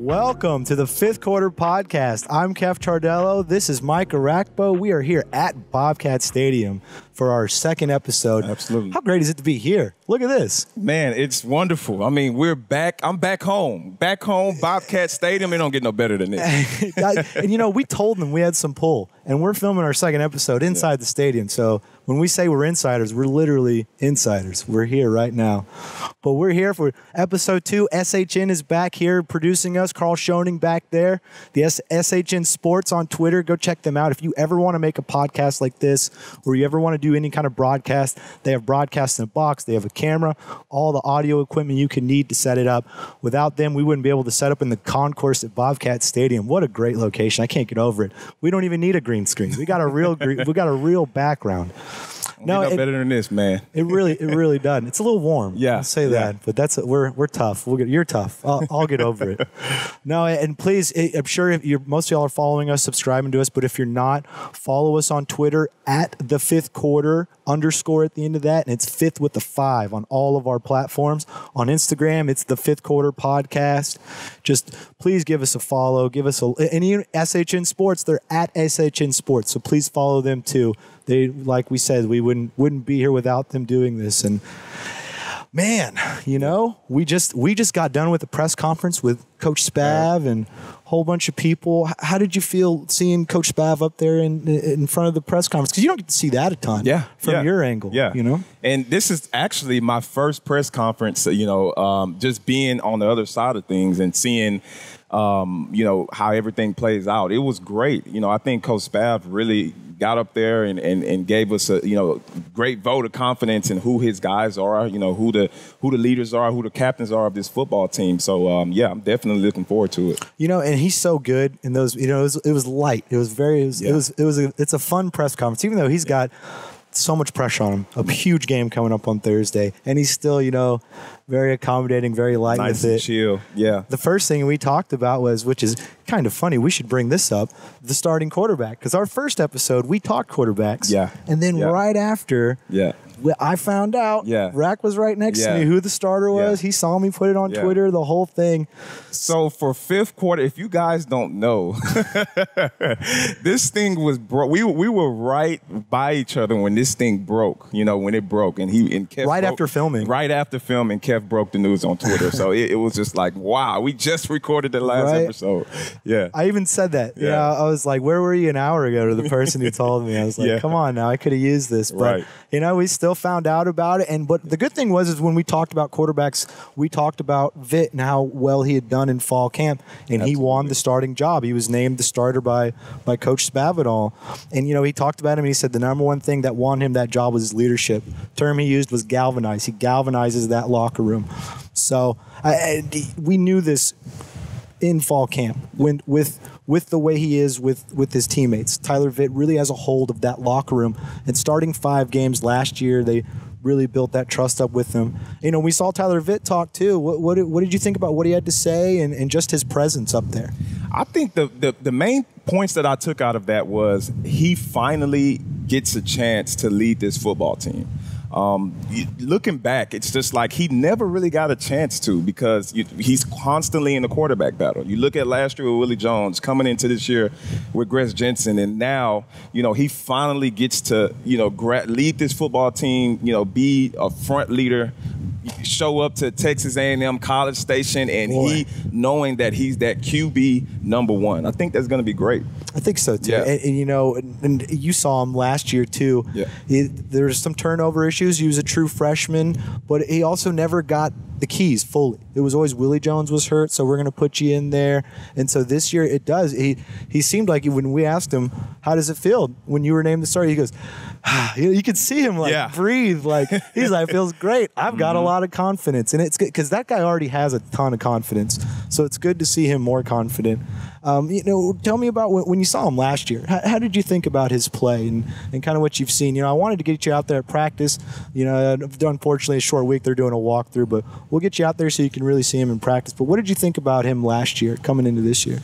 Welcome to the Fifth Quarter Podcast. I'm Keff Tardello. This is Mike Arakpo. We are here at Bobcat Stadium for our second episode. Absolutely. How great is it to be here? Look at this. Man, it's wonderful. I mean, we're back. I'm back home. Back home, Bobcat Stadium. It don't get no better than this. And, you know, we told them we had some pull, and we're filming our second episode inside the stadium. So when we say we're insiders, we're literally insiders. We're here right now. But we're here for episode 2. SHN is back here producing us. Carl Schoening back there. The SHN Sports on Twitter. Go check them out. If you ever want to make a podcast like this, or you ever want to do any kind of broadcast, they have broadcast in a box. They have a camera, all the audio equipment you can need to set it up. Without them, we wouldn't be able to set up in the concourse at Bobcat Stadium. What a great location. I can't get over it. We don't even need a green screen. We got a real background. No, better than this, man. It really doesn't. It's a little warm. Yeah, I'll say that. But we're tough. You're tough. I'll get over it. No, and please, I'm sure most of y'all are following us, subscribing to us. But if you're not, follow us on Twitter at the Fifth Quarter _ at the end of that, and it's fifth with the 5 on all of our platforms. On Instagram, it's the Fifth Quarter Podcast. Just please give us a follow. Give us any SHN Sports. They're at SHN Sports, so please follow them too. They, like we said, we wouldn't be here without them doing this. And man, you know, we just got done with the press conference with Coach Spav and a whole bunch of people. How did you feel seeing Coach Spav up there in front of the press conference? Because you don't get to see that a ton from your angle. Yeah. You know? And this is actually my first press conference, you know, just being on the other side of things and seeing you know, how everything plays out. It was great. You know, I think Coach Spav really got up there and gave us a, you know, great vote of confidence in who his guys are, you know, who the leaders are, who the captains are of this football team. So yeah, I'm definitely looking forward to it. You know, and he's so good in those, you know, it was light. It's a fun press conference, even though he's got so much pressure on him. A huge game coming up on Thursday, and he's still, you know, very accommodating, very light nice with it. And chill. Yeah. The first thing we talked about was, which is kind of funny, we should bring this up, the starting quarterback. Because our first episode, we talked quarterbacks. Yeah. And then right after, yeah, I found out Rak was right next to me who the starter was. He saw me put it on Twitter, the whole thing. So for fifth quarter, if you guys don't know, this thing was broke. We were right by each other when this thing broke, you know, when it broke. And Keff after filming. Right after filming, Keff broke the news on Twitter. So it was just like, wow, we just recorded the last episode. Yeah. I even said that. Yeah. You know, I was like, where were you an hour ago to the person who told me? I was like, come on now, I could have used this. But, you know, we still found out about it. But the good thing was when we talked about quarterbacks, we talked about Vitt and how well he had done in fall camp. And he won the starting job. He was named the starter by Coach Spavital. And, you know, he talked about him and he said the number one thing that won him that job was his leadership. The term he used was galvanize. He galvanizes that locker room. So we knew this in fall camp with the way he is with his teammates. Tyler Vitt really has a hold of that locker room. And starting 5 games last year, they really built that trust up with him. You know, we saw Tyler Vitt talk too. What did you think about what he had to say and just his presence up there? I think the main points that I took out of that was he finally gets a chance to lead this football team. Looking back, it's just like he never really got a chance to because he's constantly in the quarterback battle. You look at last year with Willie Jones, coming into this year with Gress Jensen, and now, you know, he finally gets to, you know, lead this football team, you know, be a front leader, show up to Texas A&M College Station, and he knowing that he's that QB number 1. I think that's going to be great. I think so too. Yeah. And you know, and you saw him last year too. Yeah. There's some turnover issues. He was a true freshman, but he also never got the keys fully. It was always Willie Jones was hurt, so we're going to put you in there. And so this year it does. He seemed like when we asked him, how does it feel when you were named the starter? He goes, you could see him like breathe. Like he's like, feels great. I've got a lot of confidence. And it's good because that guy already has a ton of confidence. So it's good to see him more confident. You know, tell me about when you saw him last year. How did you think about his play and kind of what you've seen? You know, I wanted to get you out there at practice. You know, unfortunately, a short week, they're doing a walkthrough, but we'll get you out there so you can really see him in practice. But what did you think about him last year coming into this year?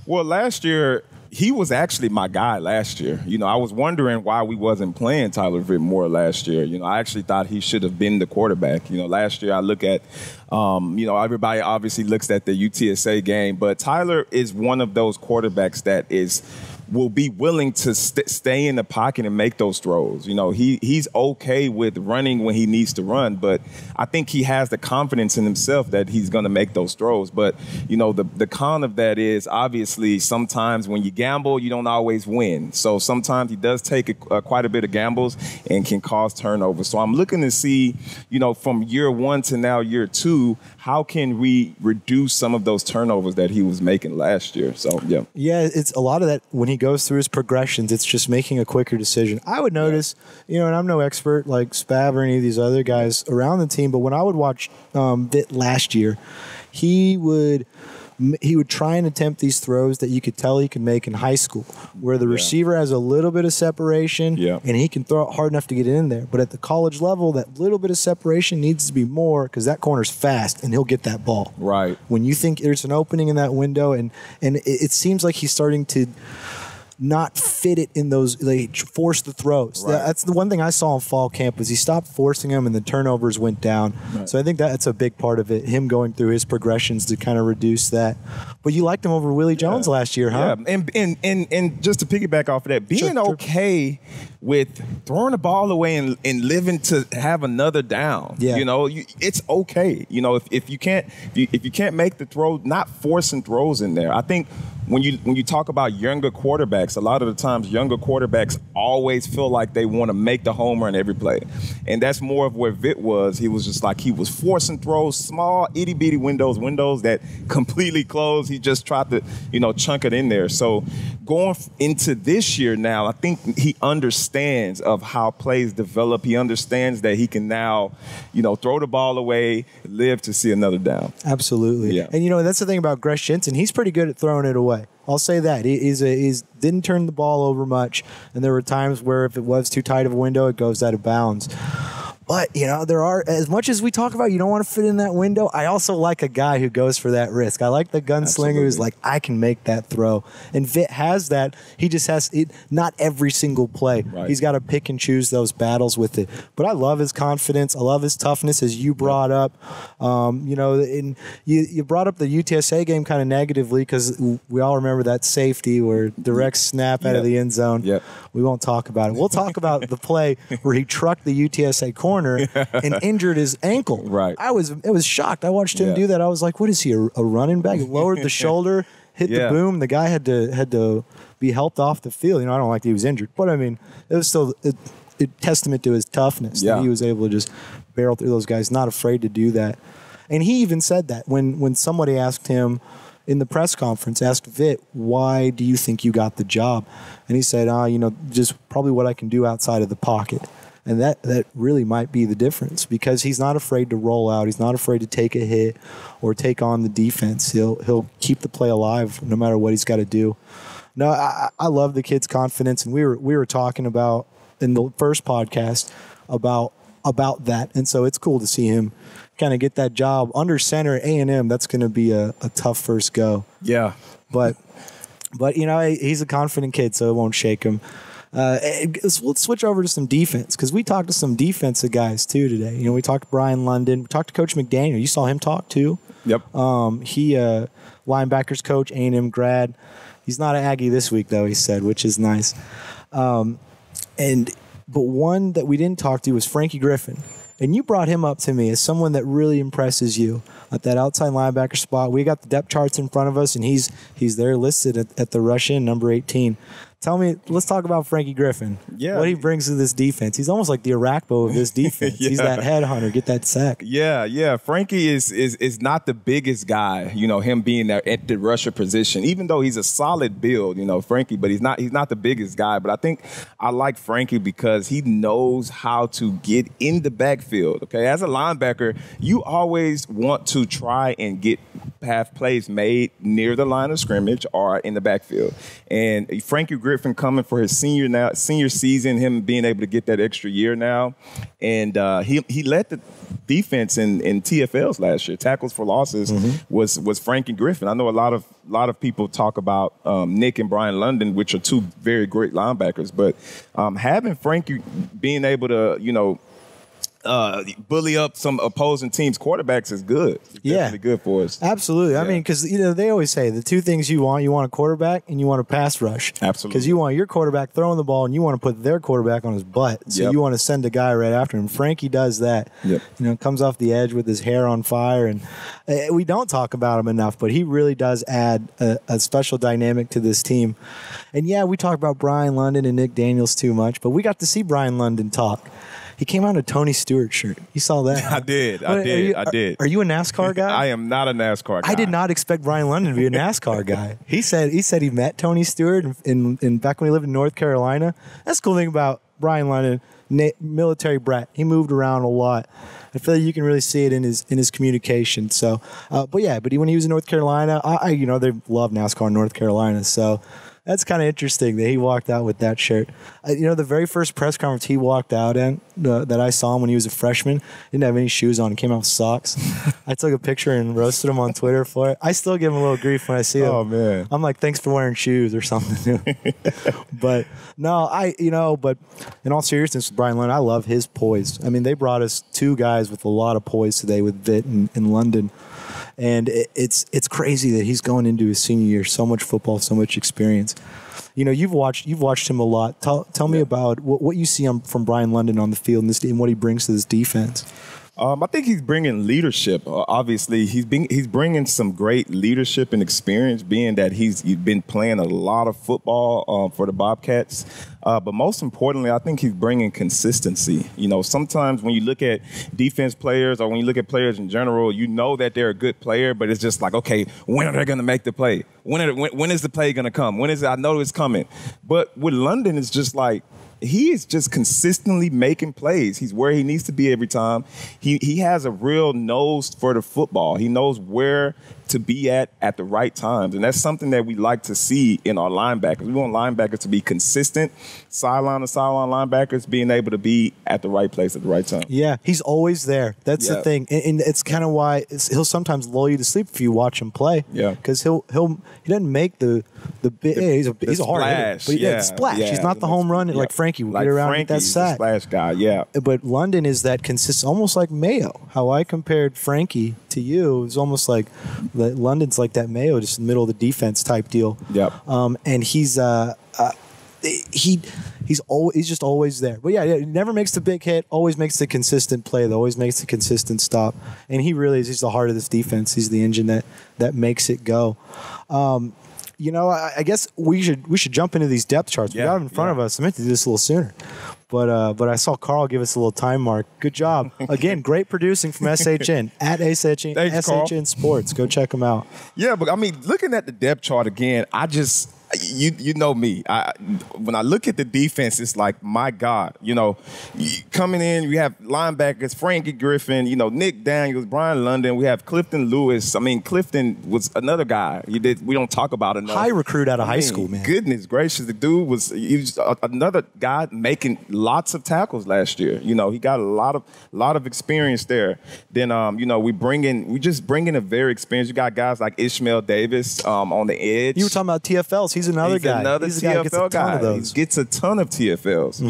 Well, last year, he was actually my guy last year. You know, I was wondering why we wasn't playing Tyler Vitt more last year. You know, I actually thought he should have been the quarterback. You know, last year I look at, you know, everybody obviously looks at the UTSA game, but Tyler is one of those quarterbacks that will be willing to stay in the pocket and make those throws. You know, he's okay with running when he needs to run, but I think he has the confidence in himself that he's going to make those throws. But, you know, the con of that is obviously sometimes when you gamble, you don't always win. So sometimes he does take quite a bit of gambles and can cause turnovers. So I'm looking to see, you know, from year 1 to now year 2, how can we reduce some of those turnovers that he was making last year? So, yeah. Yeah, it's a lot of that when he goes through his progressions, it's just making a quicker decision. I would notice, you know, and I'm no expert like Spav or any of these other guys around the team, but when I would watch Vitt last year, he would try and attempt these throws that you could tell he could make in high school, where the receiver has a little bit of separation and he can throw it hard enough to get in there. But at the college level, that little bit of separation needs to be more because that corner's fast and he'll get that ball. Right. When you think there's an opening in that window, and it seems like he's starting to not fit it in those, they force the throws. Right. That's the one thing I saw in fall camp was he stopped forcing them and the turnovers went down. Right. So I think that's a big part of it, him going through his progressions to kind of reduce that. But you liked him over Willie Jones last year, huh? Yeah, and just to piggyback off of that, being okay with throwing the ball away and living to have another down. Yeah. You know, it's okay. You know, if you can't make the throw, not forcing throws in there. I think when you talk about younger quarterbacks, a lot of the times younger quarterbacks always feel like they want to make the home run every play. And that's more of where Vitt was. He was just like he was forcing throws, small, itty-bitty windows that completely closed. He just tried to, you know, chunk it in there. So going into this year now, I think he understands of how plays develop. He understands that he can now, you know, throw the ball away, live to see another down. Absolutely. Yeah. And, you know, that's the thing about Gresh Jensen. He's pretty good at throwing it away. I'll say that. He's didn't turn the ball over much, and there were times where if it was too tight of a window, it goes out of bounds. But, you know, there are, as much as we talk about you don't want to fit in that window, I also like a guy who goes for that risk. I like the gunslinger who's like, I can make that throw. And Vitt has that. He just has, not every single play. Right. He's got to pick and choose those battles with it. But I love his confidence. I love his toughness, as you brought up. You know, and you brought up the UTSA game kind of negatively because we all remember that safety where direct snap out of the end zone. Yep. We won't talk about it. We'll talk about the play where he trucked the UTSA corner and injured his ankle. Right. I was shocked. I watched him do that. I was like, what is he, a running back? He lowered the shoulder, hit the boom. The guy had to be helped off the field. You know, I don't like that he was injured, but I mean, it was still a testament to his toughness that he was able to just barrel through those guys, not afraid to do that. And he even said that when somebody asked him in the press conference, asked Vitt, why do you think you got the job? And he said, you know, just probably what I can do outside of the pocket. And that really might be the difference because he's not afraid to roll out. He's not afraid to take a hit or take on the defense. He'll keep the play alive no matter what he's got to do. No, I love the kid's confidence, and we were talking about in the first podcast about that, and so it's cool to see him kind of get that job under center at A&M. That's going to be a tough first go. Yeah, but you know, he's a confident kid, so it won't shake him. Let's switch over to some defense because we talked to some defensive guys too today. You know, we talked to Brian London. We talked to Coach McDaniel. You saw him talk too. Yep. He linebackers coach, A&M grad. He's not an Aggie this week though, he said, which is nice. But one that we didn't talk to was Frankie Griffin. And you brought him up to me as someone that really impresses you at that outside linebacker spot. We got the depth charts in front of us, and he's there listed at the rush in, number 18. Tell me, let's talk about Frankie Griffin. Yeah. What he brings to this defense. He's almost like the Arakpo of this defense. He's that headhunter, get that sack. Yeah. Frankie is not the biggest guy, you know, him being there at the rusher position, even though he's a solid build, you know, Frankie, but he's not the biggest guy. But I think I like Frankie because he knows how to get in the backfield. Okay. As a linebacker, you always want to try and get have plays made near the line of scrimmage or in the backfield. And Frankie Griffin coming for his senior season, him being able to get that extra year now. And he led the defense in TFLs last year. Tackles for losses was Frankie Griffin. I know a lot of people talk about Nick and Brian London, which are two very great linebackers, but having Frankie being able to, bully up some opposing teams' quarterbacks is good. It's definitely good for us. Absolutely. Yeah. I mean, because they always say the two things you want a quarterback and you want a pass rush. Absolutely. Because you want your quarterback throwing the ball and you want to put their quarterback on his butt. So you want to send a guy right after him. Frankie does that. Yep. Comes off the edge with his hair on fire, and we don't talk about him enough, but he really does add a special dynamic to this team. And we talk about Brian London and Nick Daniels too much, but we got to see Brian London talk. He came out in a Tony Stewart shirt. You saw that? I did. I did. Are you a NASCAR guy? I am not a NASCAR guy. I did not expect Brian London to be a NASCAR guy. He said he met Tony Stewart in back when he lived in North Carolina. That's the cool thing about Brian London, military brat. He moved around a lot. I feel like you can really see it in his communication. So, but when he was in North Carolina, they love NASCAR in North Carolina. So. That's kind of interesting that he walked out with that shirt. The very first press conference he walked out in that I saw him when he was a freshman, didn't have any shoes on. He came out with socks. I took a picture and roasted him on Twitter for it. I still give him a little grief when I see him. Oh, man. I'm like, thanks for wearing shoes or something. But, no, but in all seriousness, Brian London, I love his poise. I mean, they brought us two guys with a lot of poise today with Vitt and London. And it's crazy that he's going into his senior year. So much football, so much experience. You've watched him a lot. Tell me about what you see from Brian London on the field and what he brings to this defense. I think he's bringing leadership. Obviously, he's bringing some great leadership and experience, being that he's been playing a lot of football for the Bobcats. But most importantly, I think he's bringing consistency. Sometimes when you look at defense players or when you look at players in general, you know that they're a good player, but it's just like, okay, when are they going to make the play? When is the play going to come? When is it? I know it's coming. But with London, it's just like, he is just consistently making plays. He's where he needs to be every time. He has a real nose for the football. He knows where to be at the right times. And that's something that we like to see in our linebackers. We want linebackers to be consistent, sideline to sideline linebackers being able to be at the right place at the right time. Yeah, he's always there. That's the thing. And it's kind of why he'll sometimes lull you to sleep if you watch him play. Yeah. Because he doesn't make the big, he's a hard hitter. But the splash. He's not the home run like Frankie would get around with that sack. Splash guy, yeah. But London is that consistent, almost like Mayo. How I compared Frankie to you is almost like London's like that Mayo, just in the middle of the defense type deal. Yep. And he's just always there. But he never makes the big hit, always makes the consistent play, though, always makes the consistent stop. And he's the heart of this defense. He's the engine that makes it go. I guess we should jump into these depth charts. We got them in front of us. I meant to do this a little sooner. But I saw Carl give us a little time mark. Good job. Again, great producing from SHN, at SHN Sports. Go check them out. Yeah, but I mean, looking at the depth chart again, you know me. When I look at the defense, it's like, my God, coming in, we have linebackers, Frankie Griffin, Nick Daniels, Brian London. We have Clifton Lewis. I mean, Clifton was another guy we don't talk about enough. High recruit out of high school, man. Goodness gracious, the dude was another guy making lots of tackles last year. He got a lot of experience there. Then we just bring in a very experienced. You got guys like Ishmael Davis on the edge. You were talking about TFLs. He's another guy. He's TFL guy. He gets a ton of TFLs.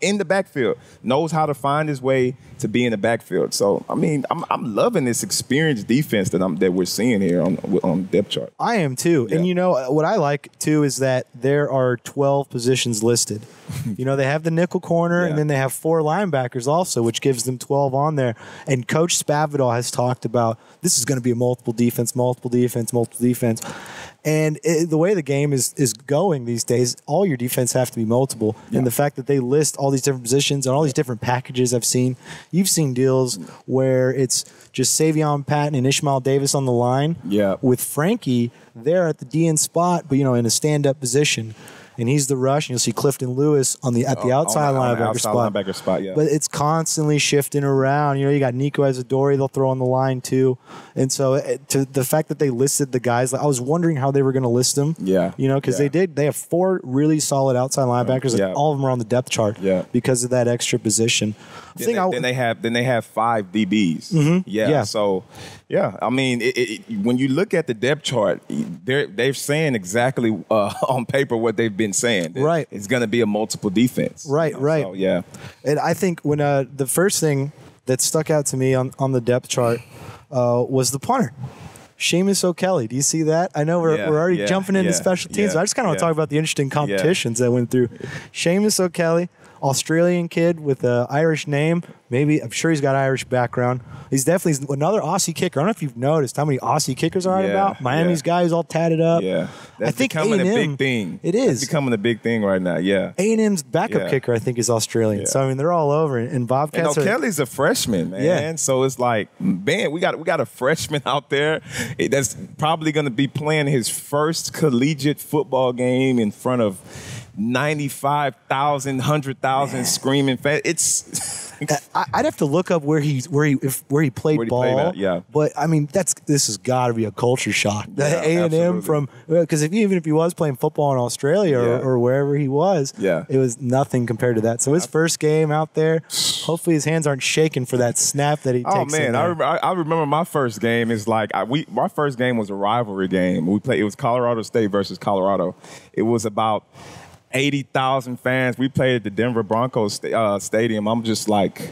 In the backfield, knows how to find his way to be in the backfield. So I mean, I'm loving this experienced defense that we're seeing here on depth chart. I am too. Yeah. And what I like too is that there are 12 positions listed. They have the nickel corner, and then they have 4 linebackers also, which gives them 12 on there. And Coach Spavital has talked about this is going to be a multiple defense. And the way the game is going these days, all your defense have to be multiple. Yeah. And the fact that they list all these different positions and all these different packages you've seen deals where it's just Savion Patton and Ishmael Davis on the line with Frankie there at the DN spot, but in a stand-up position. and he's the rush, and you'll see Clifton Lewis at the outside linebacker spot. Yeah. But it's constantly shifting around. You got Nico Isadori they'll throw on the line too, and so to the fact that they listed the guys, I was wondering how they were going to list them. Yeah, because they have 4 really solid outside linebackers. All of them are on the depth chart. Because of that extra position. Then they have 5 DBs. Mm-hmm. So I mean, when you look at the depth chart, they're saying exactly on paper what they've been saying. Right. It's going to be a multiple defense. Right. So, yeah. And I think when the first thing that stuck out to me on the depth chart was the punter. Seamus O'Kelly. Do you see that? I know we're already jumping into special teams. But I just kind of want to talk about the interesting competitions that went through. Seamus O'Kelly, Australian kid with an Irish name. Maybe, I'm sure he's got Irish background. He's definitely another Aussie kicker. I don't know if you've noticed how many Aussie kickers are about. Miami's guy who's all tatted up. Yeah. That's I think becoming A&M, a big thing. It is. It's becoming a big thing right now, A&M's backup kicker, I think, is Australian. So, I mean, they're all over. And Bobcats O'Kelly's a freshman, man. Yeah. So it's like, man, we got a freshman out there that's probably going to be playing his first collegiate football game in front of 95,000, 100,000 screaming fans. It's I'd have to look up where he played ball. But I mean, this has got to be a culture shock. The A&M because even if he was playing football in Australia or wherever he was, it was nothing compared to that. So his first game out there, hopefully his hands aren't shaking for that snap that he takes. Oh man, I remember my first game is like my first game was a rivalry game. It was Colorado State versus Colorado. It was about 80,000 fans. We played at the Denver Broncos stadium. I'm just like,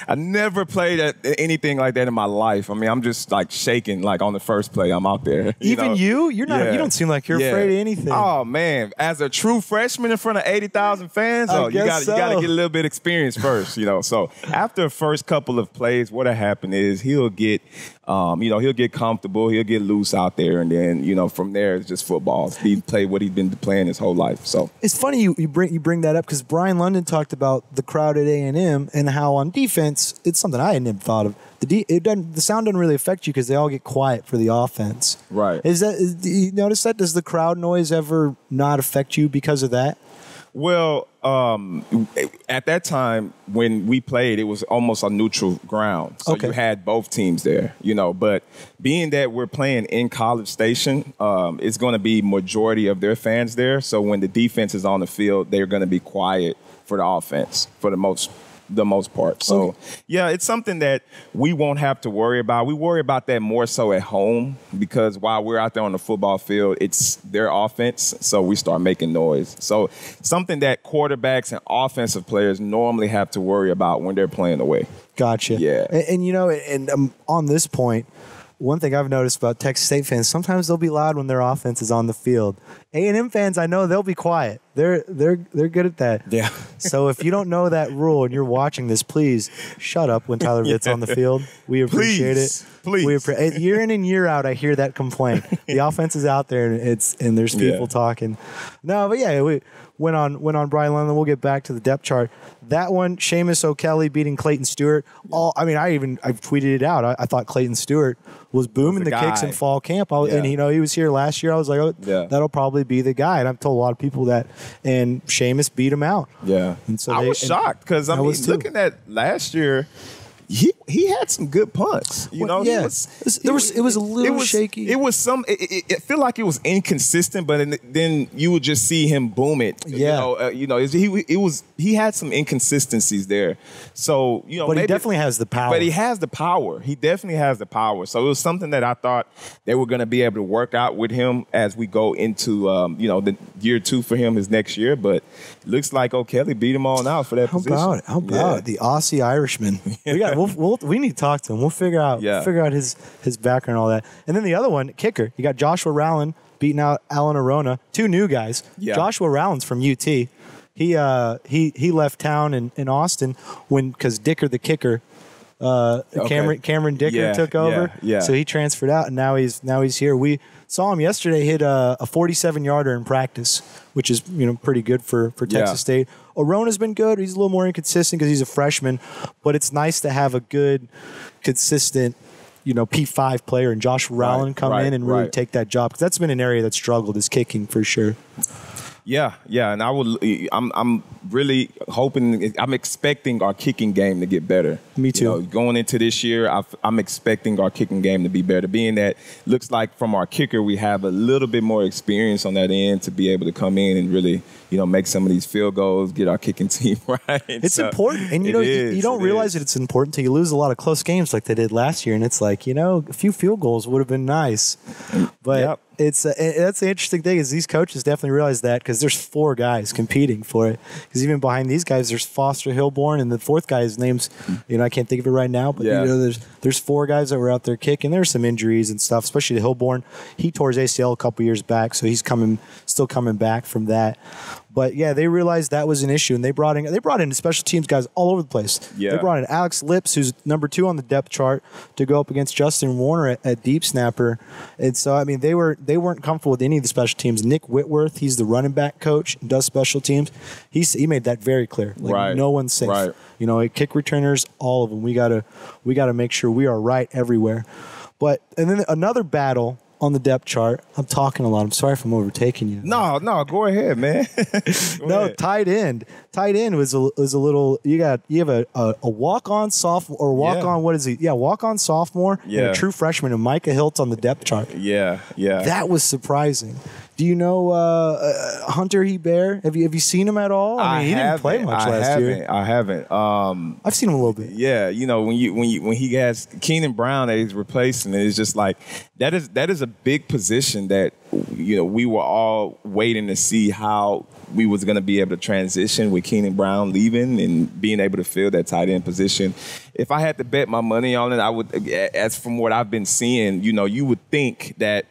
I never played at anything like that in my life. I mean, I'm just like shaking like on the first play. I'm out there. You're not. You don't seem like you're afraid of anything. Oh man, as a true freshman in front of 80,000 fans, you got to get a little bit of experience first. So after the first couple of plays, what'll happen is he'll get comfortable, he'll get loose out there, and then from there it's just football. He played what he'd been playing his whole life. So it's funny you bring that up because Brian London talked about the crowd at A&M and how on defense it's something I hadn't thought of. The sound doesn't really affect you because they all get quiet for the offense. Right? Do you notice that? Does the crowd noise ever not affect you because of that? Well, at that time when we played, it was almost a neutral ground. So you had both teams there, But being that we're playing in College Station, it's going to be majority of their fans there. So when the defense is on the field, they're going to be quiet for the offense for the most part. So, it's something that we won't have to worry about. We worry about that more so at home because while we're out there on the football field, it's their offense, so we start making noise. So something that quarterbacks and offensive players normally have to worry about when they're playing away. Gotcha. Yeah. And on this point, one thing I've noticed about Texas State fans, sometimes they'll be loud when their offense is on the field. A&M fans, I know they'll be quiet. They're good at that. Yeah. So if you don't know that rule and you're watching this, please shut up when Tyler Vitt's on the field. We appreciate it. Please. Year in and year out, I hear that complaint. The offense is out there and there's people talking. No, but we went on Brian London. We'll get back to the depth chart. That one, Seamus O'Kelly beating Clayton Stewart. I tweeted it out. I thought Clayton Stewart was booming the kicks in fall camp. And he was here last year. I was like, that'll probably be the guy. And I've told a lot of people that. And Seamus beat him out. Yeah. And so I was shocked because looking at last year, he had some good punts. It was a little shaky. It was it felt like it was inconsistent, but then you would just see him boom it. He had some inconsistencies there. So but he definitely has the power. But he has the power. He definitely has the power. So it was something that I thought they were going to be able to work out with him as we go into the year 2 for him is next year. But it looks like O'Kelly beat him on out for that position. How about it? The Aussie Irishman? We need to talk to him. We'll figure out his background and all that. And then the other one, kicker. You got Joshua Rowland beating out Alan Arona. 2 new guys. Yeah. Joshua Rowland's from UT. He left town in Austin because Dicker the kicker, Cameron Dicker took over. Yeah. So he transferred out and now he's here. We saw him yesterday hit a 47-yarder in practice, which is pretty good for Texas State. Arona's been good. He's a little more inconsistent because he's a freshman, but it's nice to have a good, consistent P5 player and Josh Rowland come in and really take that job, because that's been an area that struggled, is kicking for sure. Yeah, and I'm really hoping, I'm expecting our kicking game to get better. Me too. Going into this year, I'm expecting our kicking game to be better. Being that looks like from our kicker, we have a little bit more experience on that end to be able to come in and really, make some of these field goals, get our kicking team right. It's important, and you don't realize that it's important until you lose a lot of close games like they did last year, and it's like, a few field goals would have been nice, but. Yep. That's the interesting thing, is these coaches definitely realize that, because there's 4 guys competing for it. Because even behind these guys, there's Foster Hilborn, and the 4th guy's name's, I can't think of it right now, but there's 4 guys that were out there kicking. There's some injuries and stuff, especially to Hilborn. He tore his ACL a couple years back, so he's still coming back from that. But yeah, they realized that was an issue, and they brought in special teams guys all over the place. Yeah. They brought in Alex Lips, who's number 2 on the depth chart, to go up against Justin Warner at deep snapper. And so, they weren't comfortable with any of the special teams. Nick Whitworth, he's the running back coach, does special teams. He made that very clear. No one's safe. Right. Kick returners, all of them. We gotta make sure we are right everywhere. And then another battle on the depth chart. I'm talking a lot. I'm sorry if I'm overtaking you. No, go ahead, man. Tight end. Tight end was a little. You have a walk-on sophomore, or walk-on. What is he? Yeah, walk-on sophomore. Yeah, and a true freshman, and Micah Hiltz on the depth chart. Yeah. That was surprising. Do you know Hunter Hebert? Have you seen him at all? He didn't play much last year. I haven't. I've seen him a little bit. Yeah, when he has Keenan Brown that he's replacing, it's just like that is a big position that we were all waiting to see how we was going to be able to transition with Keenan Brown leaving and being able to fill that tight end position. If I had to bet my money on it, I would. As from what I've been seeing, you would think that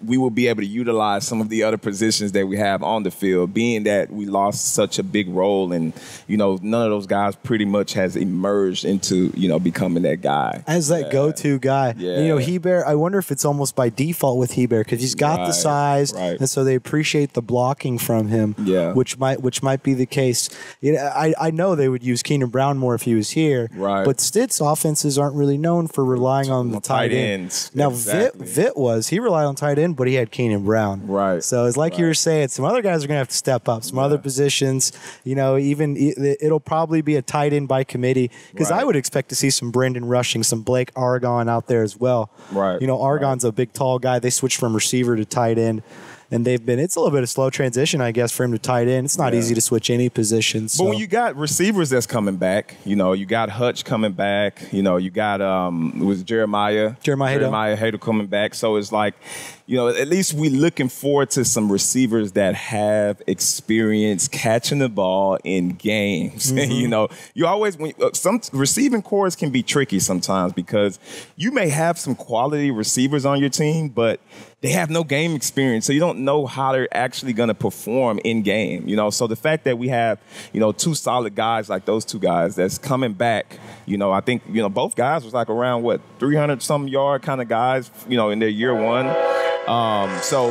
we will be able to utilize some of the other positions that we have on the field, being that we lost such a big role, and none of those guys pretty much has emerged into becoming that guy as that go-to guy. Yeah. Hebert, I wonder if it's almost by default with Hebert, because he's got the size, and so they appreciate the blocking from him. Yeah, which might be the case. I know they would use Keenan Brown more if he was here. Right, but Stitt's offenses aren't really known for relying on the tight ends. Now exactly. He relied on tight end, but he had Keenan Brown. Right. So it's like you were saying, some other guys are going to have to step up. Some other positions, even it'll probably be a tight end by committee, because I would expect to see some Brendan Rushing, some Blake Argon out there as well. Right. Argon's a big, tall guy. They switched from receiver to tight end. And it's a little bit of slow transition, I guess, for him to tight end. It's not easy to switch any position. So. But when you got receivers that's coming back, you got Hutch coming back, you got it was Jeremiah Hadel coming back. So it's like, at least we're looking forward to some receivers that have experience catching the ball in games. Mm-hmm. You always, some receiving cores can be tricky sometimes, because you may have some quality receivers on your team, but they have no game experience, so you don't know how they're actually going to perform in game. So the fact that we have, 2 solid guys like those 2 guys that's coming back, I think, both guys was like around 300-some yard kind of guys, in their year one. So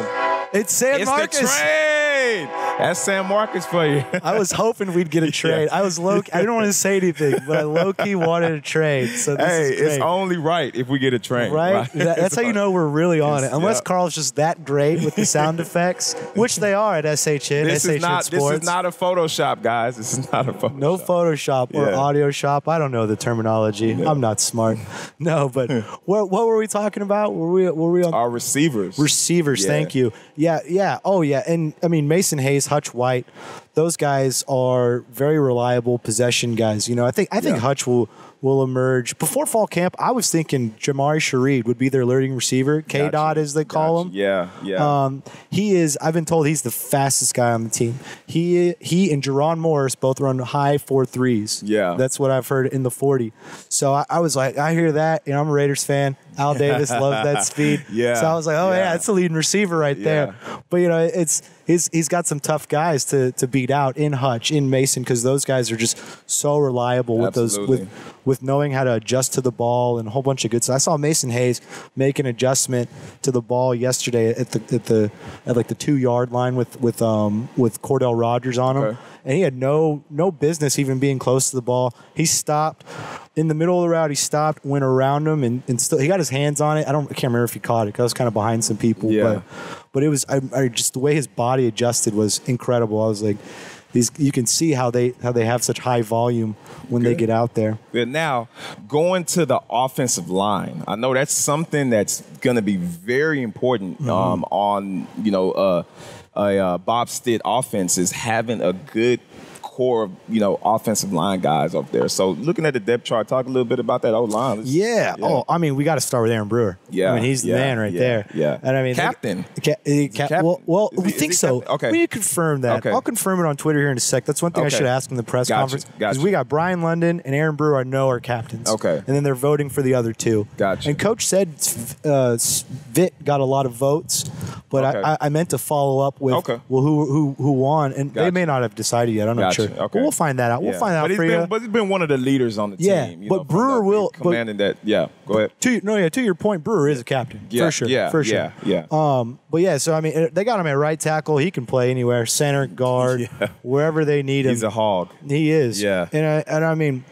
it's San Marcos. The trade. That's San Marcos for you. I was hoping we'd get a trade. I didn't want to say anything, but I low-key wanted a trade. So it's only right if we get a trade. Right? That's how you know we're really on it. Unless Carl's just that great with the sound effects, which they are at SHN. This is not a Photoshop, guys. This is not a Photoshop. No Photoshop or audio shop. I don't know the terminology. Yeah. I'm not smart. No, but what were we talking about? Were we on our receivers? Receivers. Thank you. Yeah. Oh, yeah. And Mason Hayes, Hutch White, those guys are very reliable possession guys. I think Hutch will emerge. Before fall camp, I was thinking Jamari Shareed would be their leading receiver, K-Dot as they call him. Yeah. He is, I've been told he's the fastest guy on the team. He and Jerron Morris both run high 4.3s. Yeah. That's what I've heard in the 40. So I was like, I hear that, I'm a Raiders fan. Al Davis loves that speed. Yeah. So I was like, it's the leading receiver right there. But he's got some tough guys to beat out in Hutch, in Mason, because those guys are just so reliable with knowing how to adjust to the ball and a whole bunch of good stuff. I saw Mason Hayes make an adjustment to the ball yesterday at the 2-yard line with Cordell Rogers on him. And he had no business even being close to the ball. He stopped, in the middle of the route, he stopped, went around him, and still he got his hands on it. I can't remember if he caught it because I was kind of behind some people. Yeah. But it was I just the way his body adjusted was incredible. I was like, you can see how they have such high volume when they get out there. Yeah, now, going to the offensive line, I know that's something that's going to be very important on a Bob Stitt offense is having a good core of, offensive line guys up there. So looking at the depth chart, talk a little bit about that O-line. Yeah. Oh, I mean, we got to start with Aaron Brewer. Yeah. I mean, he's the man there. Yeah. And I mean, captain. Well, we think so. Captain? Okay. We need to confirm that. Okay. I'll confirm it on Twitter here in a sec. That's one thing I should ask in the press conference. Because we got Brian London and Aaron Brewer I know are captains. Okay. And then they're voting for the other two. Gotcha. And Coach said Vitt got a lot of votes, but I meant to follow up with who won, and they may not have decided yet. I'm not sure. Okay. But we'll find that out. We'll find out for you. But he's been one of the leaders on the team. But Brewer will commanding that. Yeah, go ahead. To your point, Brewer is a captain for sure. Yeah. But yeah, so I mean, they got him at right tackle. He can play anywhere, center, guard, wherever they need him. He's a hog. He is. Yeah. And I mean,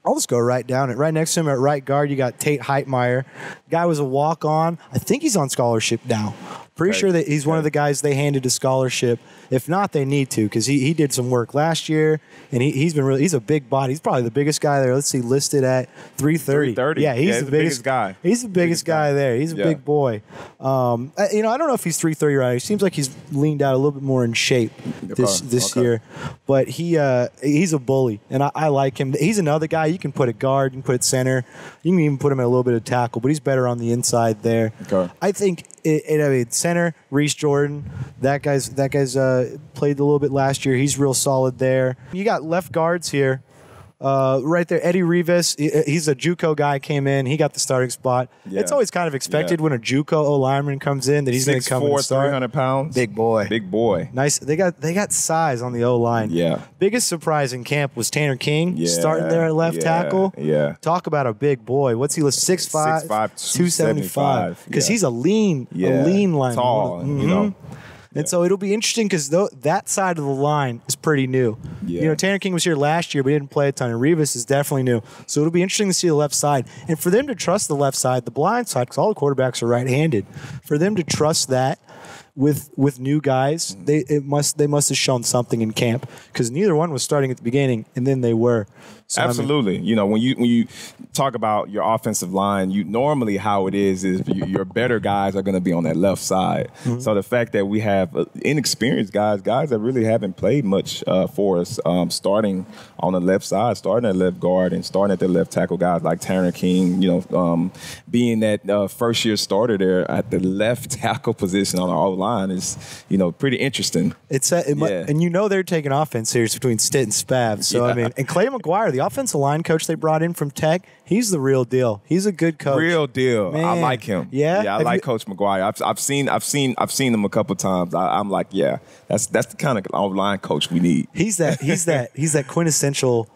I'll just go right down it. Right next to him at right guard, you got Tate Heightmeyer. Guy was a walk-on. I think he's on scholarship now. Pretty sure that he's one of the guys they handed a scholarship. If not, they need to because he did some work last year, and he's a big body. He's probably the biggest guy there. Let's see, listed at 330. 330. Yeah, he's the biggest guy. He's the biggest guy there. He's a big boy. I don't know if he's 330 right. He seems like he's leaned out a little bit more in shape this year, but he's a bully, and I like him. He's another guy you can put at guard, you can put at center, you can even put him at a little bit of tackle, but he's better on the inside there. Okay. I think. Center Reese Jordan, that guy's played a little bit last year. He's real solid there. You got left guards here. Right there, Eddie Rivas, he's a JUCO guy, came in. He got the starting spot. Yeah. It's always kind of expected when a JUCO O-lineman comes in that he's going to come and start. 300 pounds. Big boy. Nice. They got size on the O-line. Yeah. Biggest surprise in camp was Tanner King starting there at left tackle. Yeah. Talk about a big boy. What's he list? 6'5", 275. Because he's a lean lineman. Tall, And so it'll be interesting because that side of the line is pretty new. Yeah. Tanner King was here last year, but he didn't play a ton. And Rivas is definitely new. So it'll be interesting to see the left side. And for them to trust the left side, the blind side, because all the quarterbacks are right-handed, for them to trust that with new guys, they must have shown something in camp because neither one was starting at the beginning, and then they were. So, absolutely. When you talk about your offensive line, normally how it is your better guys are going to be on that left side. Mm-hmm. So the fact that we have inexperienced guys that really haven't played much for us, starting on the left side, starting at left guard and starting at the left tackle, guys like Tanner King, being that first year starter there at the left tackle position on our O-line is, pretty interesting. And they're taking offense serious between Stitt and Spav. So I mean, and Clay McGuire, the offensive line coach they brought in from Tech, he's the real deal. He's a good coach. Real deal. Man. I like him. Yeah, I like Coach McGuire. I've seen him a couple times. I'm like, that's the kind of line coach we need. He's that quintessential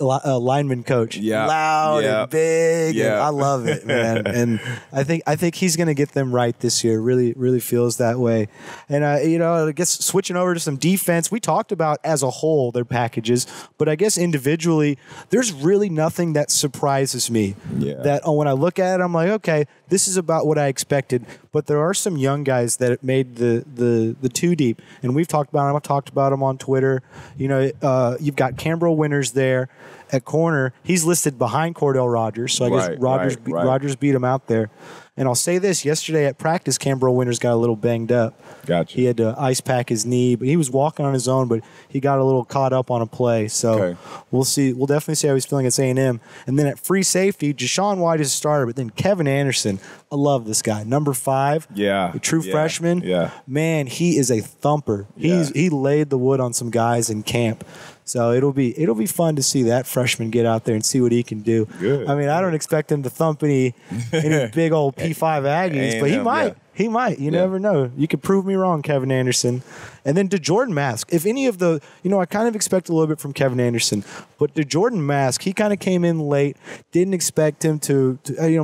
lineman coach. Yeah. Loud and big. Yeah. And I love it, man. And I think he's going to get them right this year. Really, really feels that way. And, I guess switching over to some defense, we talked about as a whole their packages, but I guess individually, there's really nothing that surprises me. Yeah. That when I look at it, I'm like, okay, this is about what I expected. But there are some young guys that made the two deep, and we've talked about them. I've talked about them on Twitter. You've got Cambrel Winters there at corner. He's listed behind Cordell Rogers, so I guess Rogers beat him out there. And I'll say this, yesterday at practice, Cambrel Winters got a little banged up. Gotcha. He had to ice pack his knee, but he was walking on his own, but he got a little caught up on a play. So we'll see. We'll definitely see how he's feeling at A&M. And then at free safety, Jashaun White is a starter, but then Kevin Anderson, I love this guy. Number 5. Yeah. A true freshman. Yeah. Man, he is a thumper. He laid the wood on some guys in camp. So it'll be fun to see that freshman get out there and see what he can do. Good. I mean, I don't expect him to thump any big old P5 Aggies, but he might. Yeah. He might. You never know. You could prove me wrong, Kevin Anderson. And then DeJordan Mask. If any of the, I kind of expect a little bit from Kevin Anderson, but DeJordan Mask, he kind of came in late. Didn't expect him to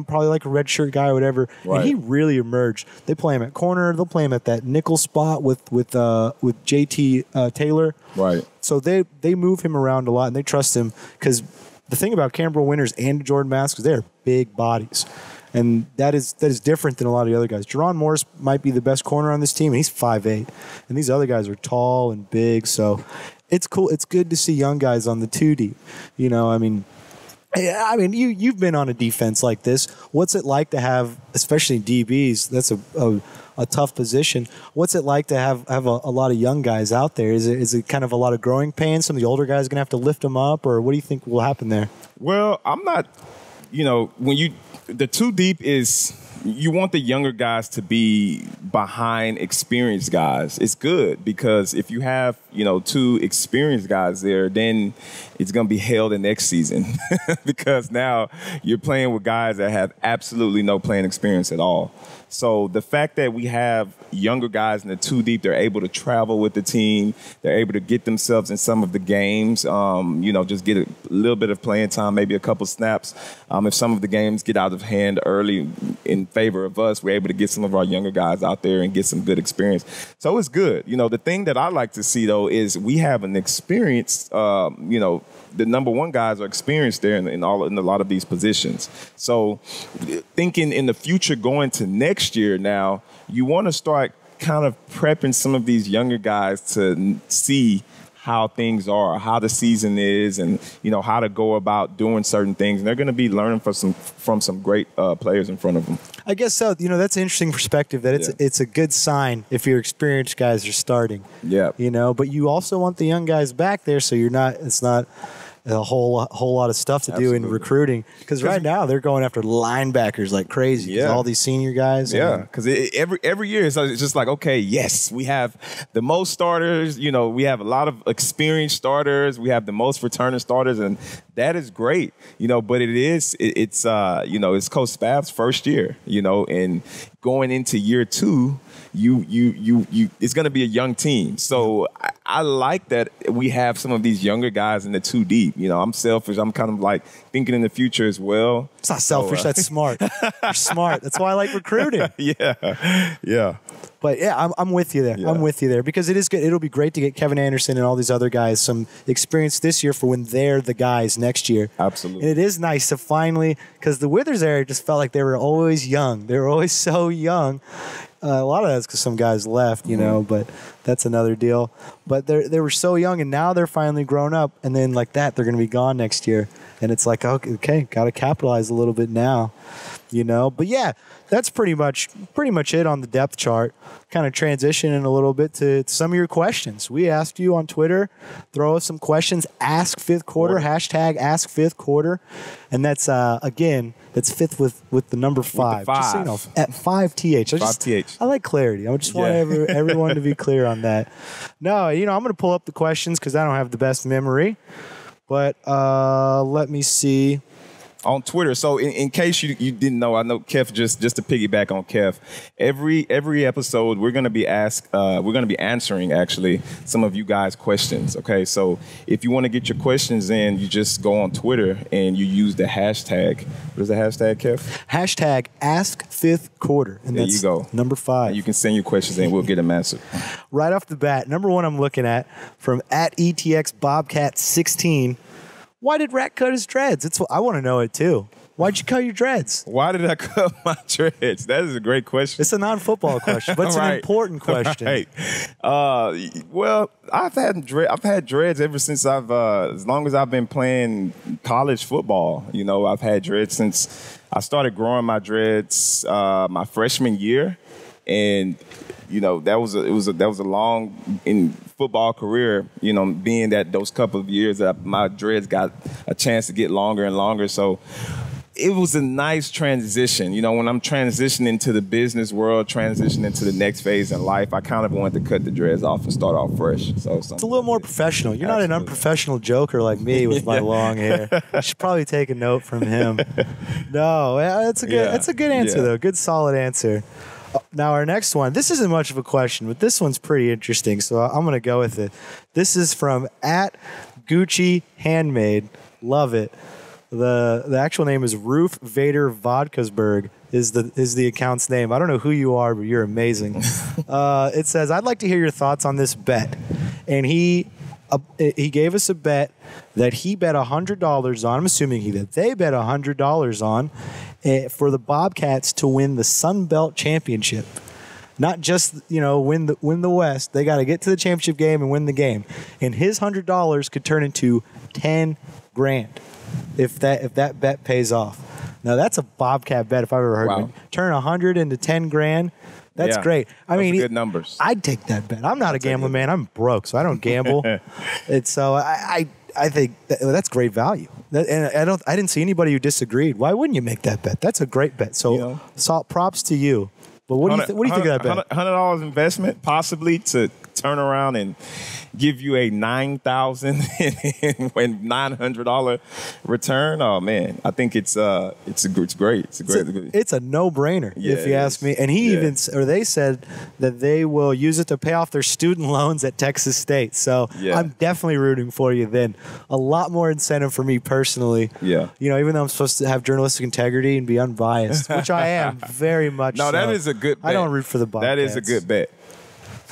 probably like a redshirt guy or whatever. Right. And he really emerged. They play him at corner. They'll play him at that nickel spot with JT Taylor. Right. So they move him around a lot, and they trust him because the thing about Campbell Winters and Jordan Mask is they're big bodies. And that is different than a lot of the other guys. Jerron Morris might be the best corner on this team, and he's 5'8". And these other guys are tall and big, so it's cool. It's good to see young guys on the 2 deep. You know, I mean, you've been on a defense like this. What's it like to have, especially DBs? That's a tough position. What's it like to have a lot of young guys out there? Is it kind of a lot of growing pains? Some of the older guys are going to have to lift them up, or what do you think will happen there? Well, I'm not. You know, the 2 deep is. You want the younger guys to be behind experienced guys. It's good because if you have, 2 experienced guys there, then it's going to be hell the next season because now you're playing with guys that have absolutely no playing experience at all. So the fact that we have younger guys in the 2 deep, they're able to travel with the team. They're able to get themselves in some of the games, just get a little bit of playing time, maybe a couple snaps. If some of the games get out of hand early in favor of us, we're able to get some of our younger guys out there and get some good experience. So it's good. The thing that I like to see, though, is we have an experienced, the number 1 guys are experienced there in a lot of these positions. So thinking in the future going to next year now, you want to start kind of prepping some of these younger guys to see how things are, how the season is, and how to go about doing certain things. And they're going to be learning from some great players in front of them. I guess so. That's an interesting perspective. That it's a good sign if your experienced guys are starting. Yeah. But you also want the young guys back there, so it's not a whole lot of stuff to do in recruiting. Because right now they're going after linebackers like crazy. Yeah. All these senior guys. Yeah, because every year it's just like, okay, yes, we have the most starters. We have a lot of experienced starters. We have the most returning starters, and that is great. But it's Coach Spav's first year. And going into year 2. It's going to be a young team. So I like that we have some of these younger guys in the 2 deep. I'm selfish. I'm kind of like thinking in the future as well. It's not selfish. That's smart. You're smart. That's why I like recruiting. Yeah. But yeah, I'm with you there. Yeah. I'm with you there because it is good. It'll be great to get Kevin Anderson and all these other guys some experience this year for when they're the guys next year. Absolutely. And it is nice to finally, because the Withers area just felt like they were always young. They were always so young. A lot of that's because some guys left, but that's another deal. But they were so young, and now they're finally grown up, and then like that, they're going to be gone next year. And it's like, okay, got to capitalize a little bit now, But yeah, that's pretty much it on the depth chart. Kind of transitioning a little bit to some of your questions. We asked you on Twitter, throw us some questions. Ask Fifth Quarter, hashtag Ask Fifth Quarter, and that's that's fifth with the number 5. Just so you know, at 5th. 5th. I like clarity. I just want everyone to be clear on that. No, I'm going to pull up the questions because I don't have the best memory. But let me see. On Twitter. So in case you didn't know, I know Keff, just to piggyback on Keff, every episode we're going to be answering actually some of you guys' questions. Okay, so if you want to get your questions in, you just go on Twitter and you use the hashtag. What is the hashtag, Keff? Hashtag Ask Fifth Quarter. And there you go. Number 5. And you can send your questions in. We'll get them answered. Right off the bat, number 1 I'm looking at from @ETXBobcat16. Why did Rak cut his dreads? I want to know it too. Why'd you cut your dreads? Why did I cut my dreads? That is a great question. It's a non-football question, but it's an important question. Right. Well, I've had dreads ever since as long as I've been playing college football. I've had dreads since I started growing my dreads my freshman year, and that was a long in football career, being that those couple of years that my dreads got a chance to get longer and longer. So it was a nice transition. When I'm transitioning to the business world, transitioning to the next phase in life, I kind of wanted to cut the dreads off and start off fresh. So it's a little more professional. You're not an unprofessional joker like me with my long hair. I should probably take a note from him. No, that's a good answer though. Good solid answer. Now, our next one, this isn't much of a question, but this one's pretty interesting, so I'm going to go with it. This is from @Gucci Handmade. Love it. The actual name is Roof Vader Vodkasberg is the account's name. I don't know who you are, but you're amazing. It says, I'd like to hear your thoughts on this bet. And he he gave us a bet that he bet $100 on. I'm assuming that they bet $100 on for the Bobcats to win the Sun Belt Championship. Not just, win the West. They got to get to the championship game and win the game. And his $100 could turn into $10,000 if that bet pays off. Now that's a Bobcat bet if I've ever heard of it. Turn 100 into $10,000. That's great. I mean, good numbers. I'd take that bet. I'm not a gambling man. I'm broke, so I don't gamble. And so I think that's great value. And I didn't see anybody who disagreed. Why wouldn't you make that bet? That's a great bet. So, props to you. But what do you think of that bet? $100 investment, possibly to turn around and give you a $9,000 and $900 return. Oh man, I think it's great. It's a no-brainer if you ask me. And they said that they will use it to pay off their student loans at Texas State. So I'm definitely rooting for you. Then a lot more incentive for me personally. Yeah, even though I'm supposed to have journalistic integrity and be unbiased, which I am very much. No, that is a good bet. I don't root for the Bobcats. That is a good bet.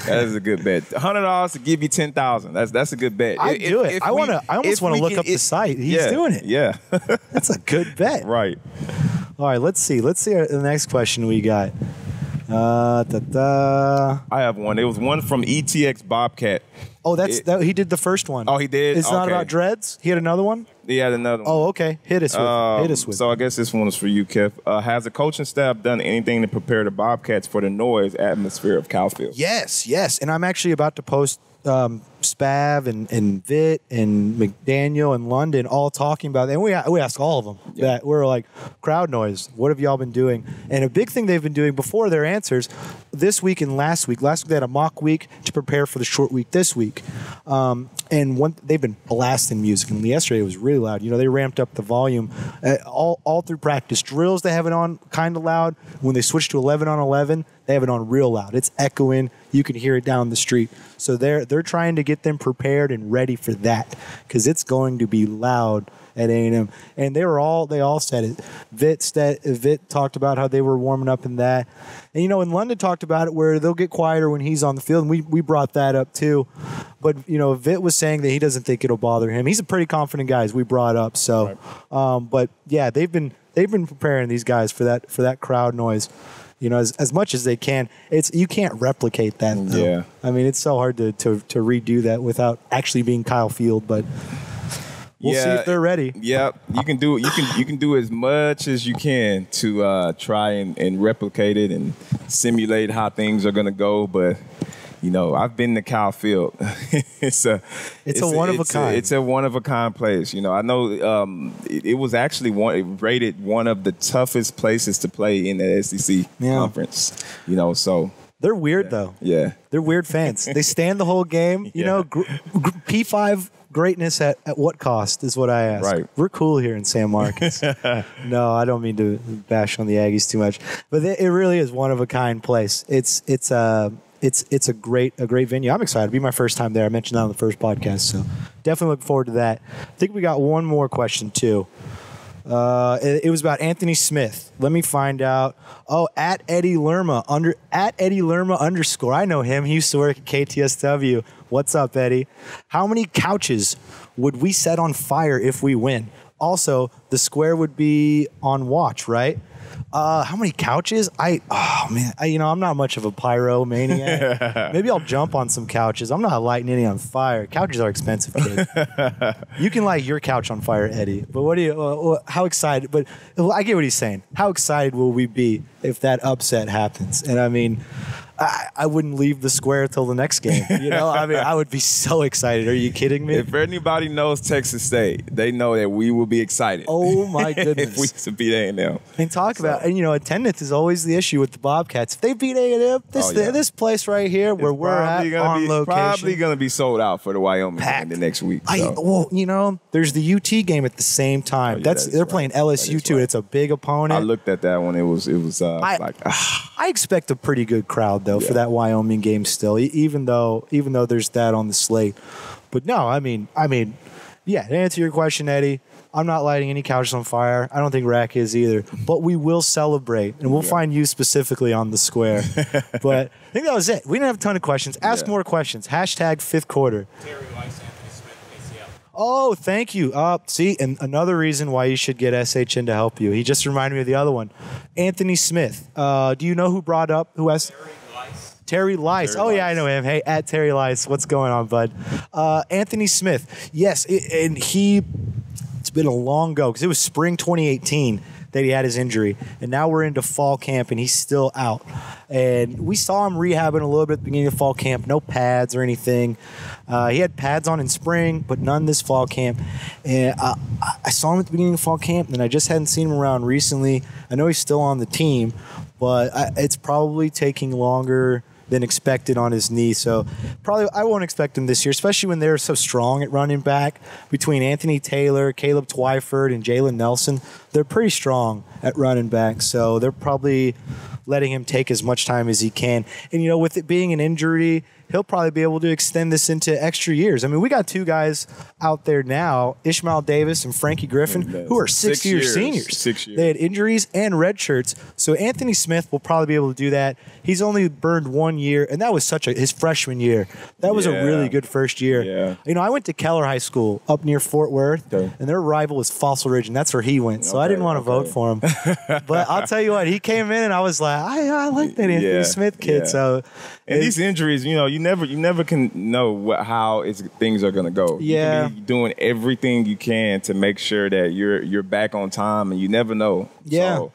That is a good bet. $100 to give you $10,000. That's a good bet. I do it. I almost want to look up the site. He's doing it. Yeah, that's a good bet. Right. All right. Let's see the next question we got. I have one. It was one from ETX Bobcat. Oh, he did the first one. Oh, he did? It's not about dreads? He had another one? He had another one. Oh, okay. Hit us with. So I guess this one is for you, Kev. Has the coaching staff done anything to prepare the Bobcats for the noise atmosphere of Calfield? Yes. And I'm actually about to post Spav and Vitt and McDaniel and London all talking about that. And we asked all of them that. We're like, crowd noise, what have y'all been doing? And a big thing they've been doing before their answers this week and last week they had a mock week to prepare for the short week this week. And they've been blasting music. And yesterday it was really loud. They ramped up the volume all through practice. Drills, they have it on kind of loud. When they switch to 11 on 11, they have it on real loud. It's echoing. You can hear it down the street. So they're trying to get them prepared and ready for that because it's going to be loud at A&M. And they all said it. Vitt talked about how they were warming up in that. And, and London talked about it where they'll get quieter when he's on the field. And we brought that up too. But, Vitt was saying that he doesn't think it'll bother him. He's a pretty confident guy, as we brought up. So, right. But yeah, they've been preparing these guys for that crowd noise. As much as they can. You can't replicate that, though. Yeah. I mean, it's so hard to redo that without actually being Kyle Field, but we'll see if they're ready. Yeah, you can do as much as you can to try and replicate it and simulate how things are going to go, but I've been to Kyle Field. It's a one of a kind. It's a one of a kind place. I know it was actually rated one of the toughest places to play in the SEC conference. So they're weird though. Yeah, they're weird fans. They stand the whole game. P5 greatness at what cost is what I ask. Right. We're cool here in San Marcos. No, I don't mean to bash on the Aggies too much, but it really is one of a kind place. It's a great venue. I'm excited. It'll be my first time there. I mentioned that on the first podcast, so definitely looking forward to that. I think we got one more question too. It was about Anthony Smith. Let me find out. Oh, at Eddie Lerma _. I know him. He used to work at KTSW. What's up, Eddie? How many couches would we set on fire if we win? Also, the square would be on watch, right? How many couches? I'm not much of a pyromaniac. Maybe I'll jump on some couches. I'm not lighting any on fire. Couches are expensive, kid. You can light your couch on fire, Eddie. But how excited? But I get what he's saying. How excited will we be if that upset happens? And I mean, I wouldn't leave the square till the next game. I would be so excited. Are you kidding me? If anybody knows Texas State, they know that we will be excited. Oh my goodness! If we to beat A&M. And attendance is always the issue with the Bobcats. If they beat A&M, this place right here where we're at on location, probably going to be sold out for the Wyoming game the next week. There's the UT game at the same time. They're playing LSU too. Right. It's a big opponent. I looked at that one. It was. I expect a pretty good crowd though for that Wyoming game still, even though there's that on the slate. But no, I mean, to answer your question, Eddie, I'm not lighting any couches on fire. I don't think Rak is either. But we will celebrate, and we'll find you specifically on the square. But I think that was it. We didn't have a ton of questions. Ask more questions. #5th quarter. Terry likes Anthony Oh, thank you. See, and another reason why you should get SHN to help you. He just reminded me of the other one. Anthony Smith. Do you know who brought up? Who has? Terry Lice. Oh, yeah, I know him. Hey, at Terry Lice. What's going on, bud? Anthony Smith. Yes, it's been a long go because it was spring 2018 that he had his injury. And now we're into fall camp, and he's still out. And we saw him rehabbing a little bit at the beginning of fall camp. No pads or anything. He had pads on in spring, but none this fall camp. And I saw him at the beginning of fall camp, and I just hadn't seen him around recently. I know he's still on the team, but it's probably taking longer than expected on his knee. So probably I won't expect him this year, especially when they're so strong at running back between Anthony Taylor, Caleb Twyford, and Jalen Nelson. They're pretty strong at running back. So they're probably letting him take as much time as he can. And, with it being an injury, he'll probably be able to extend this into extra years. I mean, we got two guys out there now, Ishmael Davis and Frankie Griffin, who are 6-year seniors. 6 years. They had injuries and red shirts. So Anthony Smith will probably be able to do that. He's only burned 1 year, and that was his freshman year. That was a really good first year. Yeah. I went to Keller High School up near Fort Worth, and their rival was Fossil Ridge, and that's where he went. So I didn't want to vote for him. But I'll tell you what, he came in, and I was like, I like that Anthony Smith kid. So, and these injuries, you never can know how things are going to go. Yeah. You can be doing everything you can to make sure that you're back on time, and you never know. Yeah. So,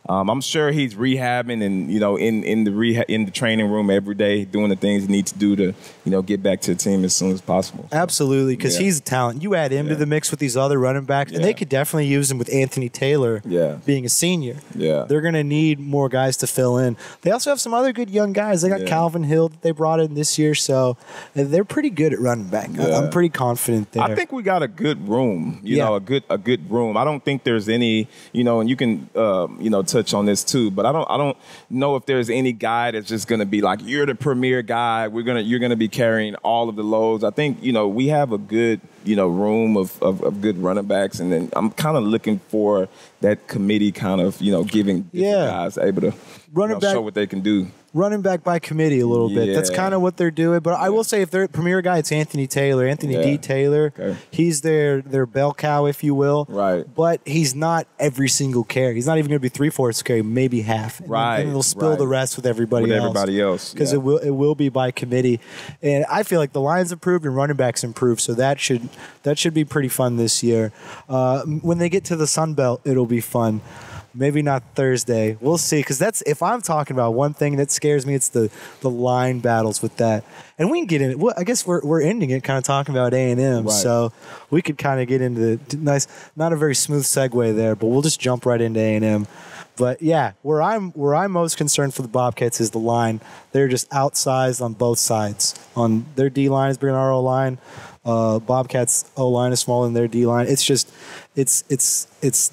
I'm sure he's rehabbing and in the training room every day, doing the things he needs to do to get back to the team as soon as possible. Absolutely, because he's a talent. You add him to the mix with these other running backs, and they could definitely use him with Anthony Taylor being a senior. Yeah, they're going to need more guys to fill in. They also have some other good young guys. They got Calvin Hill that they brought in this year, so they're pretty good at running back. Yeah. I'm pretty confident there. I think we got a good room. A good room. I don't think there's any and you can touch on this too, but I don't know if there's any guy that's just going to be like, you're the premier guy. You're going to be carrying all of the loads. I think we have a good room of good running backs, and then I'm kind of looking for that committee kind of giving guys able to show what they can do. Running back by committee a little bit. That's kind of what they're doing. But I will say, if they're a premier guy, it's Anthony Taylor. Anthony D. Taylor. Okay. He's their bell cow, if you will. Right. But he's not every single carry. He's not even going to be 3/4 carry, maybe half. Right. And they'll spill the rest with everybody else. Because it will be by committee. And I feel like the Lions improved and running backs improved, so that should be pretty fun this year. When they get to the Sun Belt, it'll be fun. Maybe not Thursday. We'll see. Because if I'm talking about one thing that scares me, it's the line battles with that. And we can get in it. Well, I guess we're ending it kind of talking about A&M. Right. So we could kind of get into the nice, not a very smooth segue there, but we'll just jump right into A&M. But yeah, where I'm most concerned for the Bobcats is the line. They're just outsized on both sides. On their D line is bigger than our O line. Bobcats O line is smaller than their D line. It's just it's.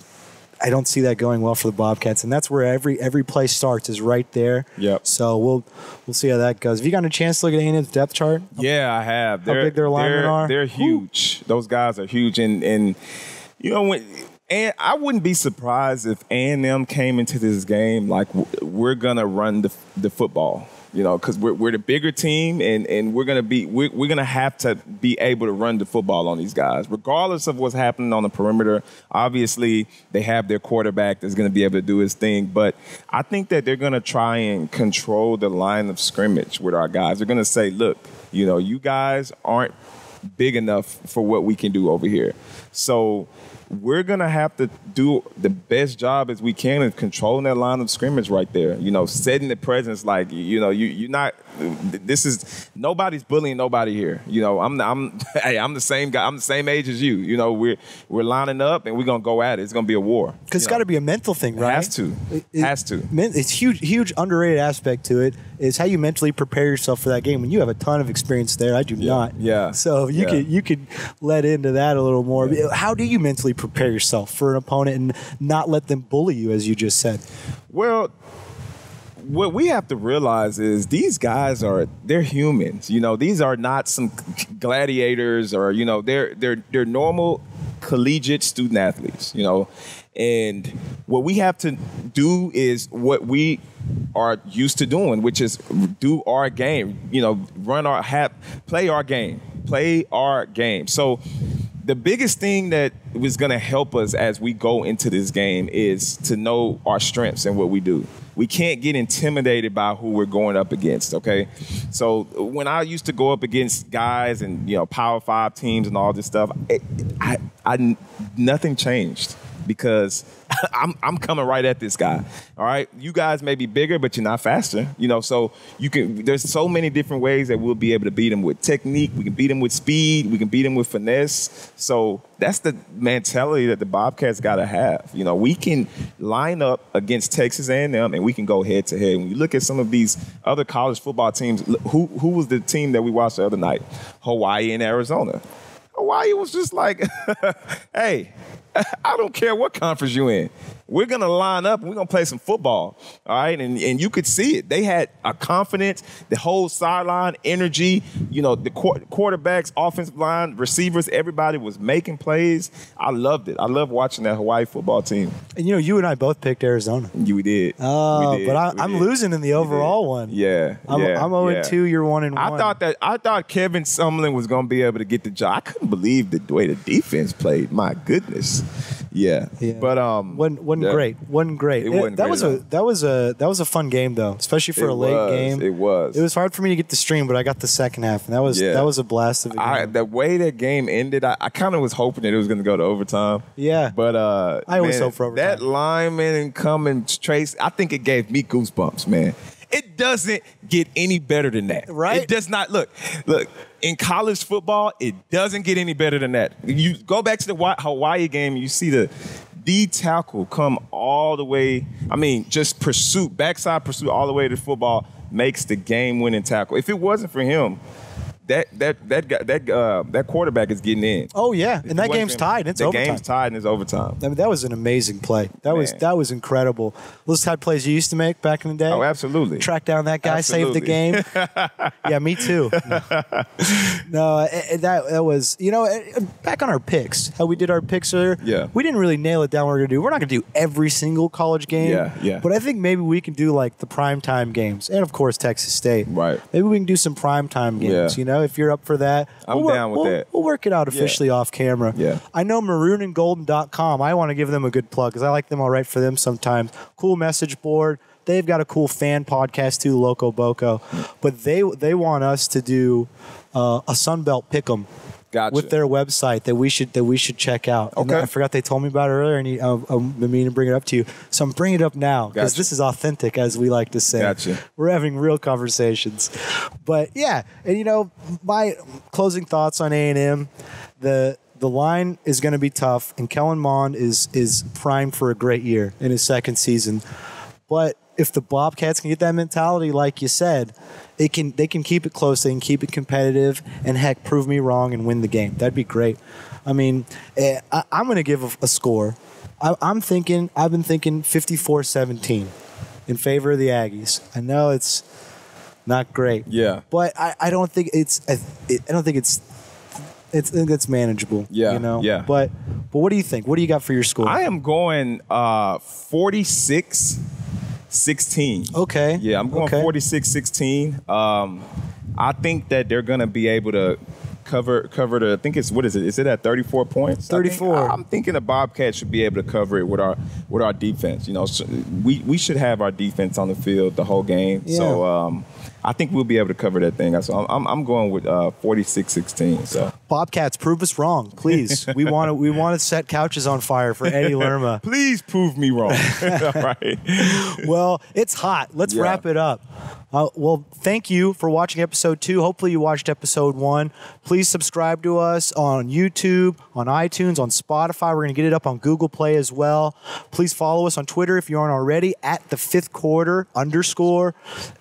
I don't see that going well for the Bobcats, and that's where every play starts, is right there. Yep. So we'll see how that goes. Have you gotten a chance to look at A&M's depth chart? Yeah, I have. How big their linemen are? They're huge. Ooh. Those guys are huge, and I wouldn't be surprised if A&M came into this game like we're gonna run the football. Because we're the bigger team, and we're gonna have to be able to run the football on these guys, regardless of what's happening on the perimeter. Obviously, they have their quarterback that's gonna be able to do his thing, but I think that they're gonna try and control the line of scrimmage with our guys. They're gonna say, look, you guys aren't big enough for what we can do over here, so we're going to have to do the best job as we can in controlling that line of scrimmage right there. Setting the presence like, you're not – this is – nobody's bullying nobody here. I'm the same guy. I'm the same age as you. We're lining up, and we're going to go at it. It's going to be a war. Because it's got to be a mental thing, right? It has to. It's huge underrated aspect to it is how you mentally prepare yourself for that game. When you have a ton of experience there, I do not. Yeah. So you could let into that a little more. Yeah. How do you mentally prepare yourself for an opponent and not let them bully you, as you just said? Well, what we have to realize is these guys they're humans. These are not some gladiators or they're normal collegiate student athletes. And what we have to do is what we are used to doing, which is do our game. Play our game. So the biggest thing that was going to help us as we go into this game is to know our strengths and what we do. We can't get intimidated by who we're going up against, okay? So when I used to go up against guys and, Power 5 teams and all this stuff, nothing changed because I'm coming right at this guy, all right? You guys may be bigger, but you're not faster, so there's so many different ways that we'll be able to beat him with technique. We can beat him with speed. We can beat him with finesse. So that's the mentality that the Bobcats got to have. We can line up against Texas A&M and we can go head to head. When you look at some of these other college football teams, who was the team that we watched the other night? Hawaii and Arizona. Hawaii was just like, hey, I don't care what conference you're in. We're going to line up and we're going to play some football, all right? And you could see it. They had a confidence, the whole sideline, energy, the quarterbacks, offensive line, receivers, everybody was making plays. I loved it. I love watching that Hawaii football team. And, you and I both picked Arizona. We did. Oh, we did. But I'm losing in the overall one. Yeah. I'm 0-2, you're 1-1. I thought Kevin Sumlin was going to be able to get the job. I couldn't believe the way the defense played. My goodness. Yeah. But wasn't great. That was a fun game though, especially for a late game. It was hard for me to get the stream, but I got the second half, and that was a blast of a game. The way that game ended, I kind of was hoping that it was going to go to overtime. Yeah. But I always hope for overtime. That lineman and Cummins Trace, I think it gave me goosebumps, man. It doesn't get any better than that. Right? It does not. Look, in college football, it doesn't get any better than that. You go back to the Hawaii game, you see the D tackle come all the way, just backside pursuit all the way to football, makes the game-winning tackle. If it wasn't for him, that quarterback is getting in. Oh yeah, and that game's tied. It's overtime. The game's tied and it's overtime. That was an amazing play. That was incredible. Those type of plays you used to make back in the day. Oh, absolutely. Track down that guy, save the game. Yeah, me too. No, that was back on our picks. How we did our picks earlier. Yeah. We didn't really nail it down. What we're gonna do. We're not gonna do every single college game. Yeah. But I think maybe we can do like the primetime games, and of course Texas State. Right. Maybe we can do some primetime games. Yeah. If you're up for that, I'm down with that. We'll work it out officially off camera. Yeah. I know maroonandgolden.com. I want to give them a good plug because I like them. I'll write for them sometimes. Cool message board. They've got a cool fan podcast too, Loco Boco. But they want us to do a Sunbelt Pick'em. Gotcha. With their website that we should check out. Okay. I forgot they told me about it earlier, and I'm meaning to bring it up to you. So I'm bringing it up now because this is authentic, as we like to say. Gotcha. We're having real conversations. But yeah, and my closing thoughts on A&M, the line is going to be tough, and Kellen Mond is primed for a great year in his second season. But if the Bobcats can get that mentality, like you said, they can keep it close, they can keep it competitive, and heck, prove me wrong and win the game. That'd be great. I'm going to give a score. I've been thinking 54-17 in favor of the Aggies. I know it's not great. Yeah. But I don't think it's manageable. Yeah. Yeah. But what do you think? What do you got for your score? I am going 46-16. Okay. Yeah, I'm going 46-16. I think that they're going to be able to cover the, I think it's, what is it? Is it at 34 points? 34. I'm thinking the Bobcats should be able to cover it with our defense. So we should have our defense on the field the whole game. Yeah. So I think we'll be able to cover that thing. So I'm going with 46-16. So Bobcats, prove us wrong, please. We want to set couches on fire for Eddie Lerma. Please prove me wrong. Right. Well, it's hot. Let's wrap it up. Well, thank you for watching episode 2. Hopefully you watched episode 1. Please subscribe to us on YouTube, on iTunes, on Spotify. We're going to get it up on Google Play as well. Please follow us on Twitter if you aren't already, at the 5th quarter _.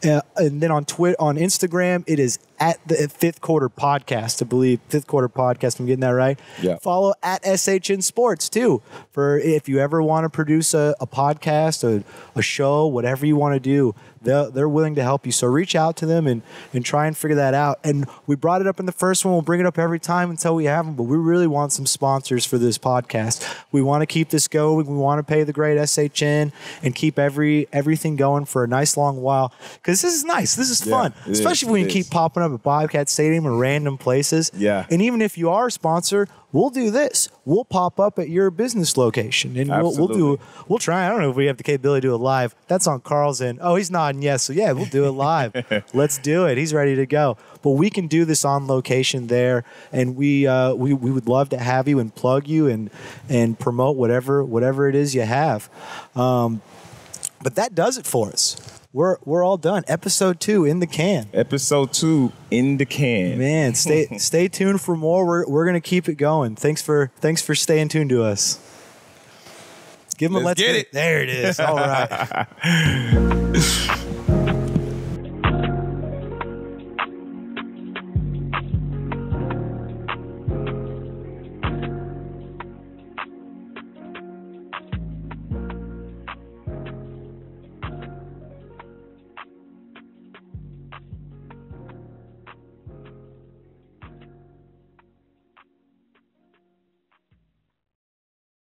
And then on Instagram, it is at the 5th quarter podcast, I believe. 5th quarter podcast, I'm getting that right. Yeah. Follow at SHN Sports too, for if you ever want to produce a podcast, a show, whatever you want to do. They're willing to help you. So reach out to them and try and figure that out. And we brought it up in the first one. We'll bring it up every time until we have them. But we really want some sponsors for this podcast. We want to keep this going. We want to pay the great SHN and keep everything going for a nice long while. Because this is nice. This is fun. Especially when you keep popping up at Bobcat Stadium or random places. Yeah. And even if you are a sponsor, we'll do this. We'll pop up at your business location, and we'll try. I don't know if we have the capability to do it live. That's on Carl's end. Oh, he's nodding yes. So yeah, we'll do it live. Let's do it. He's ready to go. But we can do this on location there, and we would love to have you and plug you and promote whatever it is you have. But that does it for us. We're all done. Episode 2 in the can. Episode 2 in the can. Man, stay tuned for more. We're gonna keep it going. Thanks for staying tuned to us. Give them Let's get it. There it is. All right.